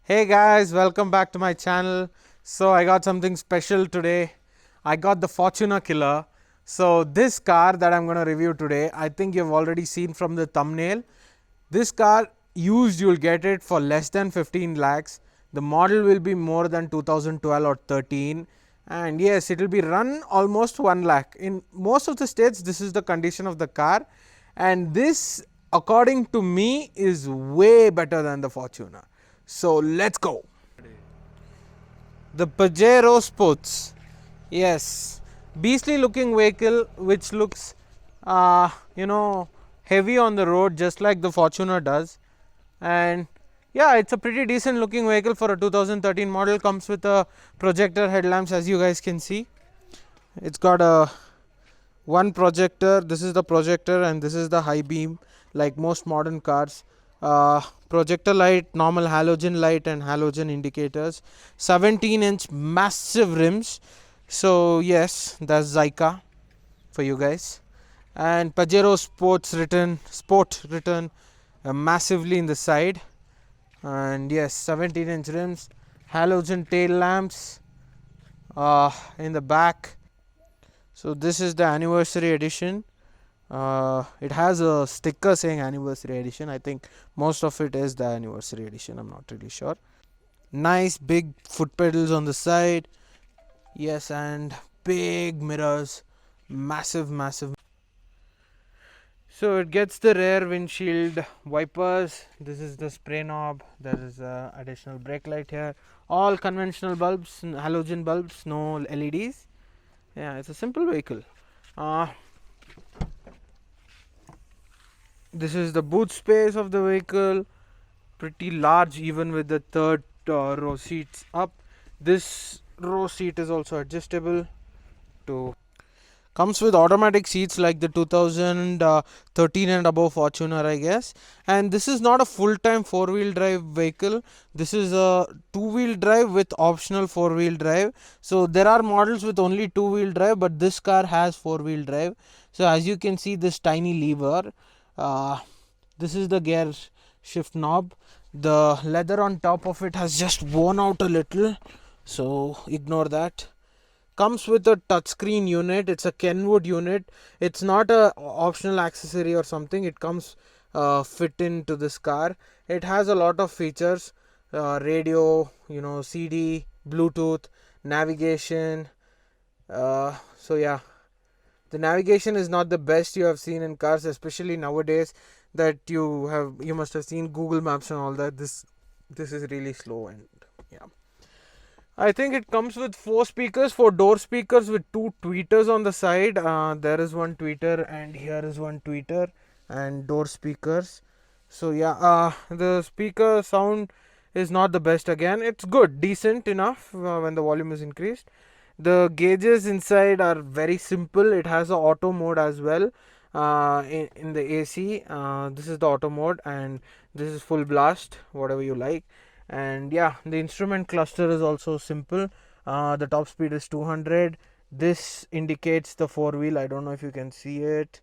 Hey guys, welcome back to my channel. So I got something special today. I got the Fortuner Killer. So this car that I'm going to review today, I think you've already seen from the thumbnail. This car used, you'll get it for less than 15 lakhs. The model will be more than 2012 or 13, and yes, it will be run almost 1 lakh. In most of the states this is the condition of the car, and this according to me is way better than the Fortuner. So let's go. The Pajero Sports. Yes, beastly looking vehicle which looks heavy on the road just like the Fortuner does. And yeah, it's a pretty decent looking vehicle for a 2013 model. Comes with a projector headlamps, as you guys can see. It's got a one projector. This is the projector and this is the high beam, like most modern cars. Projector light, normal halogen light and halogen indicators. 17-inch massive rims. So yes, that's Zyka for you guys. And Pajero sport written massively in the side. And yes, 17-inch rims, halogen tail lamps in the back. So this is the anniversary edition. It has a sticker saying anniversary edition. I think most of it is the anniversary edition. I'm not really sure. Nice big foot pedals on the side. Yes, and big mirrors. Massive. So it gets the rear windshield wipers. This is the spray knob. There is a additional brake light here. All conventional bulbs, halogen bulbs, no LEDs. Yeah, it's a simple vehicle. This is the boot space of the vehicle. Pretty large, even with the third row seats up. This row seat is also adjustable. Comes with automatic seats like the 2013 and above Fortuner, I guess. And this is not a full-time four-wheel drive vehicle. This is a two-wheel drive with optional four-wheel drive. So there are models with only two-wheel drive, but this car has four-wheel drive. So as you can see, this tiny lever. This is the gear shift knob. The leather on top of it has just worn out a little, so ignore that. Comes with a touchscreen unit. It's a Kenwood unit. It's not a optional accessory or something. It comes fit into this car. It has a lot of features: radio, CD, Bluetooth, navigation. So yeah, the navigation is not the best you have seen in cars, especially nowadays that you must have seen Google Maps and all that. This is really slow, and yeah. I think it comes with four door speakers with two tweeters on the side. There is one tweeter and here is one tweeter, and door speakers. So yeah, the speaker sound is not the best again. It's good, decent enough when the volume is increased. The gauges inside are very simple. It has a auto mode as well in the AC. This is the auto mode, and this is full blast, whatever you like. And yeah, the instrument cluster is also simple. The top speed is 200. This indicates the four wheel. I don't know if you can see it.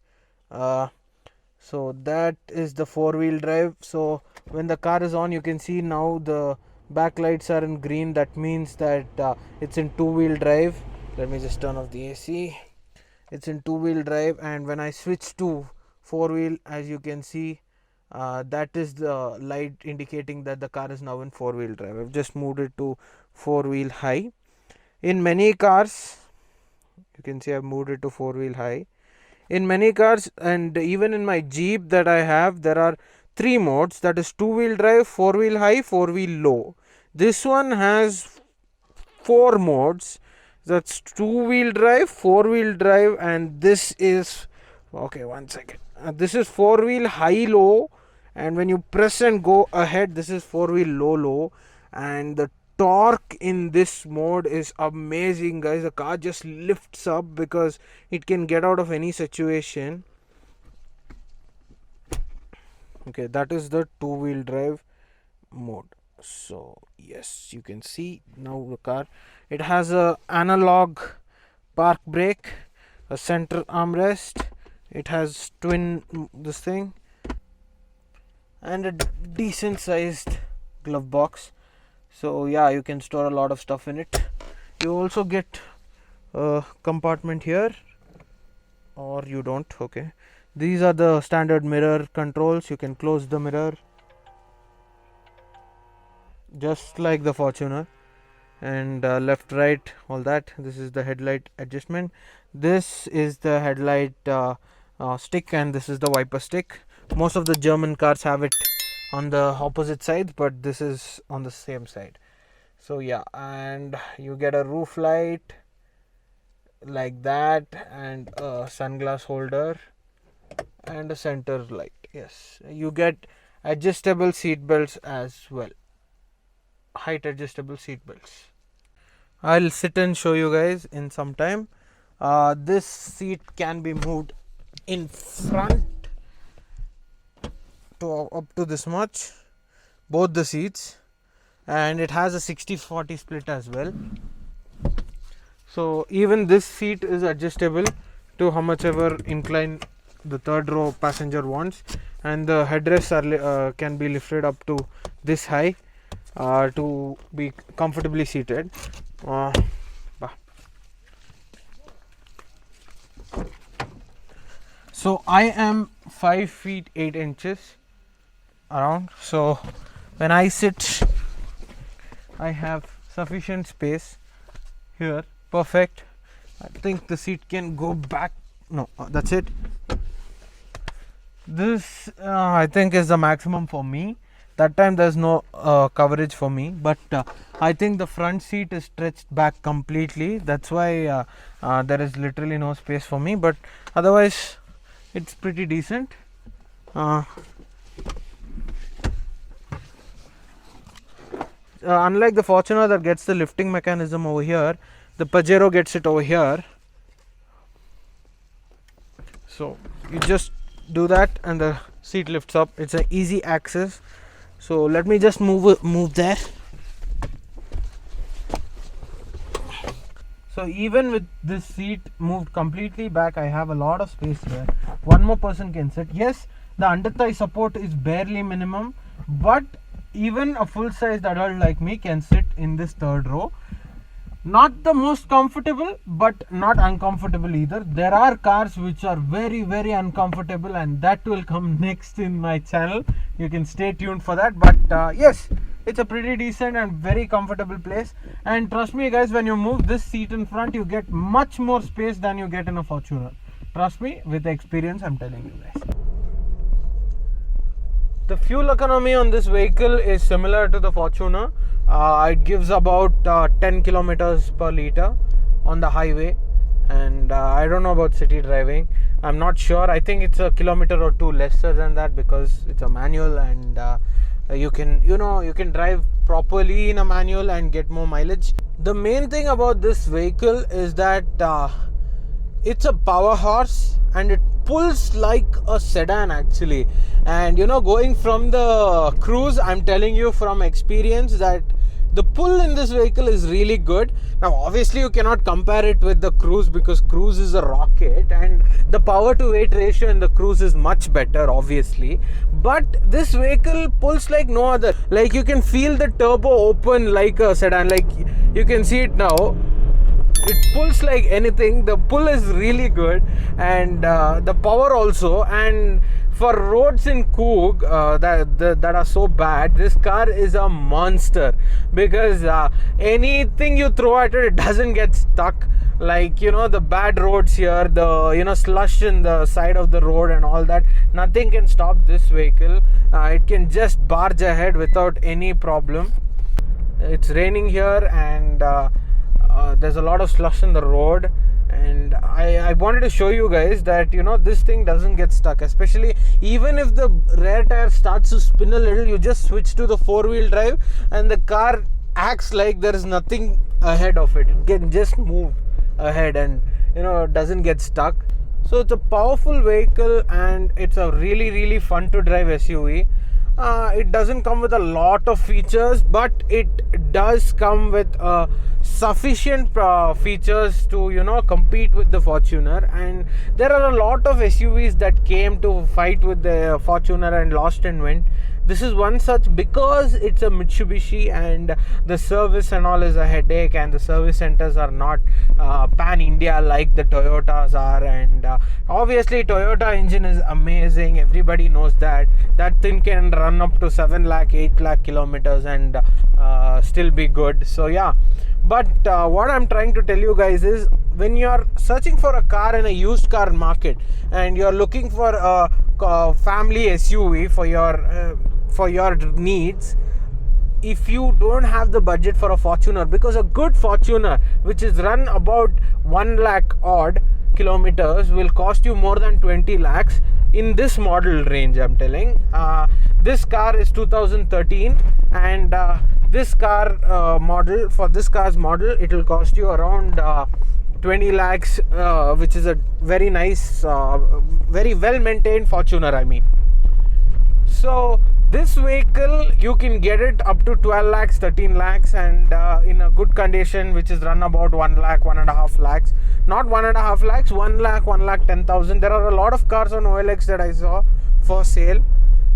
So that is the four wheel drive. So when the car is on, you can see now the back lights are in green. That means that it's in two wheel drive. Let me just turn off the AC. It's in two wheel drive, and when I switch to four wheel, as you can see, that is the light indicating that the car is now in four wheel drive. I've just moved it to four wheel high. In many cars, you can see I've moved it to four wheel high. In many cars, and even in my Jeep that I have, there are three modes, that is two wheel drive, four wheel high, four wheel low. This one has four modes. That's two wheel drive, four wheel drive, and this is okay, one second. This is four wheel high low, and when you press and go ahead, this is four wheel low, and the torque in this mode is amazing, guys. The car just lifts up because it can get out of any situation. Okay, that is the two wheel drive mode. So yes, you can see now the car, it has a analog park brake, a center armrest, it has twin this thing, and a decent sized glove box. So yeah, you can store a lot of stuff in it. You also get a compartment here, or you don't. Okay, these are the standard mirror controls. You can close the mirror just like the Fortuner, and left, right, all that. This is the headlight adjustment. This is the headlight stick, and this is the wiper stick. Most of the German cars have it on the opposite side, but this is on the same side. So yeah, and you get a roof light like that, and a sunglass holder, and a center light. Yes, you get adjustable seat belts as well, height adjustable seat belts. I'll sit and show you guys in some time. This seat can be moved in front to up to this much, both the seats, and it has a 60-40 split as well. So even this seat is adjustable to how much ever incline the third row passenger wants, and the headrests are can be lifted up to this high to be comfortably seated. So I am 5 feet 8 inches around, so when I sit I have sufficient space here. Perfect. I think the seat can go back. No, that's it. This I think is the maximum for me. That time there's no coverage for me, but I think the front seat is stretched back completely. That's why there is literally no space for me, but otherwise it's pretty decent. Unlike the Fortuner that gets the lifting mechanism over here, the Pajero gets it over here. So you just do that and the seat lifts up. It's an easy access. So let me just move there. So even with this seat moved completely back, I have a lot of space here. One more person can sit. Yes, the under thigh support is barely minimum, but even a full sized adult like me can sit in this third row. Not the most comfortable, but not uncomfortable either. There are cars which are very uncomfortable, and that will come next in my channel. You can stay tuned for that. But yes, it's a pretty decent and very comfortable place. And trust me guys, when you move this seat in front, you get much more space than you get in a Fortuner. Trust me, with the experience I'm telling you guys. The fuel economy on this vehicle is similar to the Fortuner. It gives about 10 kilometers per liter on the highway, and I don't know about city driving. I'm not sure. I think it's a kilometer or two lesser than that because it's a manual, and you can drive properly in a manual and get more mileage. The main thing about this vehicle is that it's a power horse and it pulls like a sedan actually. And going from the cruise, I'm telling you from experience that the pull in this vehicle is really good. Now obviously you cannot compare it with the cruise because cruise is a rocket and the power to weight ratio in the cruise is much better obviously, but this vehicle pulls like no other. Like you can feel the turbo open like a sedan, like you can see it now. It pulls like anything. The pull is really good, and the power also. And for roads in Coog that are so bad, this car is a monster because anything you throw at it, it doesn't get stuck. Like the bad roads here, the slush in the side of the road and all that, nothing can stop this vehicle. It can just barge ahead without any problem. It's raining here, and there's a lot of slush in the road, and I wanted to show you guys that this thing doesn't get stuck. Especially even if the rear tire starts to spin a little, you just switch to the 4-wheel drive and the car acts like there is nothing ahead of it. It can just move ahead and doesn't get stuck. So it's a powerful vehicle and it's a really fun to drive SUV. It doesn't come with a lot of features, but it does come with sufficient features to compete with the Fortuner. And there are a lot of SUVs that came to fight with the Fortuner and lost and went. this is one such, because it's a Mitsubishi and the service and all is a headache, and the service centers are not pan India like the Toyotas are. And obviously Toyota engine is amazing, everybody knows that thing can run up to 7 lakh 8 lakh kilometers and still be good. So yeah, but what I'm trying to tell you guys is, when you're searching for a car in a used car market and you're looking for a family SUV for your needs, if you don't have the budget for a Fortuner, because a good Fortuner which is run about 1 lakh odd kilometers will cost you more than 20 lakhs in this model range, I'm telling. This car is 2013, and this car model, for this car's model, it will cost you around 20 lakhs, which is a very nice, very well maintained Fortuner, I mean. So this vehicle, you can get it up to 12 lakhs, 13 lakhs, and in a good condition, which is run about 1 lakh, 1.5 lakhs. Not 1.5 lakhs, 1 lakh, 1 lakh 10,000. There are a lot of cars on OLX that I saw for sale.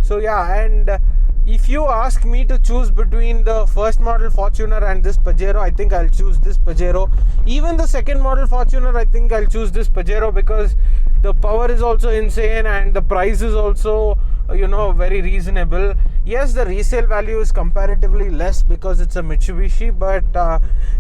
So yeah, and if you ask me to choose between the first model Fortuner and this Pajero, I think I'll choose this Pajero. Even the second model Fortuner, I think I'll choose this Pajero, because the power is also insane and the price is also, very reasonable. Yes, the resale value is comparatively less because it's a Mitsubishi, but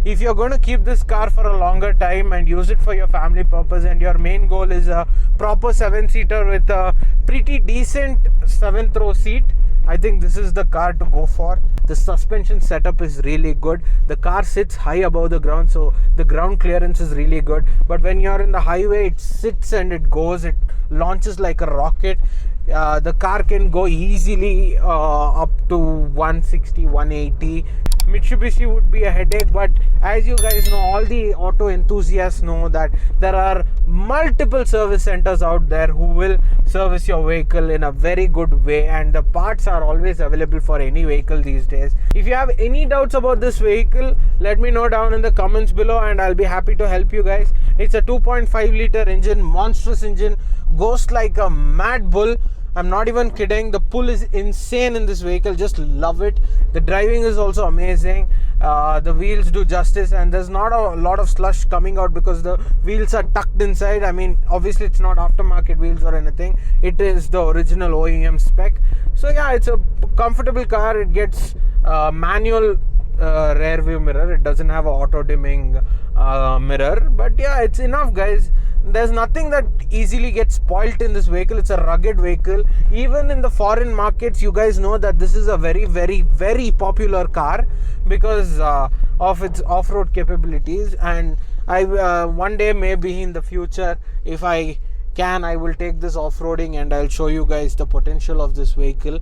if you're going to keep this car for a longer time and use it for your family purpose, and your main goal is a proper 7-seater with a pretty decent 7th row seat, I think this is the car to go for. The suspension setup is really good. The car sits high above the ground, so the ground clearance is really good. But when you're in the highway, it sits and it goes, it launches like a rocket. The car can go easily up to 160, 180. Mitsubishi would be a headache, but as you guys know, all the auto enthusiasts know that there are multiple service centers out there who will service your vehicle in a very good way, and the parts are always available for any vehicle these days. If you have any doubts about this vehicle, let me know down in the comments below and I'll be happy to help you guys. It's a 2.5 liter engine, monstrous engine, goes like a mad bull. I'm not even kidding. The pull is insane in this vehicle. Just love it. The driving is also amazing. The wheels do justice, and there's not a lot of slush coming out because the wheels are tucked inside. I mean, obviously it's not aftermarket wheels or anything. It is the original OEM spec. So yeah, it's a comfortable car. It gets manual rear view mirror. It doesn't have an auto dimming mirror, but yeah, it's enough, guys. There's nothing that easily gets spoilt in this vehicle. It's a rugged vehicle. Even in the foreign markets, you guys know that this is a very, very, very popular car because of its off-road capabilities. And I one day, maybe in the future, if I can, I will take this off-roading and I'll show you guys the potential of this vehicle.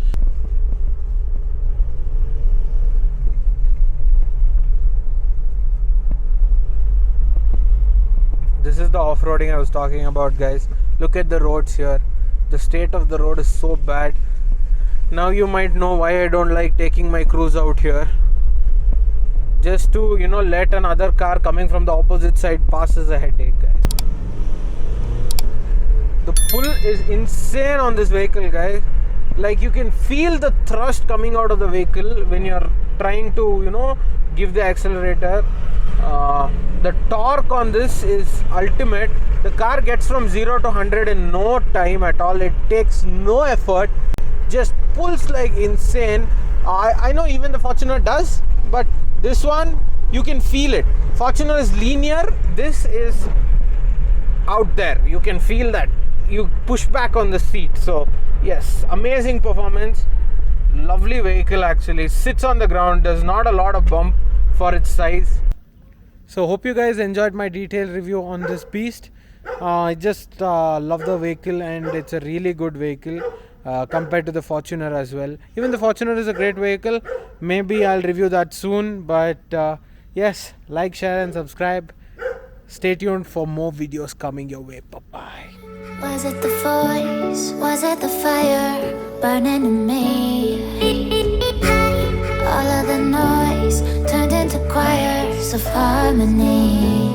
This is the off-roading I was talking about, guys. Look at the roads here. The state of the road is so bad. Now you might know why I don't like taking my cruise out here. Just to, let another car coming from the opposite side pass is a headache, guys. The pull is insane on this vehicle, guys. Like, you can feel the thrust coming out of the vehicle when you're trying to, give the accelerator. The torque on this is ultimate. The car gets from 0 to 100 in no time at all. It takes no effort, just pulls like insane. I know even the Fortuner does, but this one, you can feel it. Fortuner is linear. This is out there. You can feel that. You push back on the seat. So yes, amazing performance. Lovely vehicle actually. Sits on the ground. There's not a lot of bump for its size. So hope you guys enjoyed my detailed review on this beast. I just love the vehicle, and it's a really good vehicle compared to the Fortuner as well. Even the Fortuner is a great vehicle. Maybe I'll review that soon, but yes, like, share and subscribe. Stay tuned for more videos coming your way. Bye-bye. Was it the voice? Was it the fire burning in me? All of the noise turned into choirs of harmony.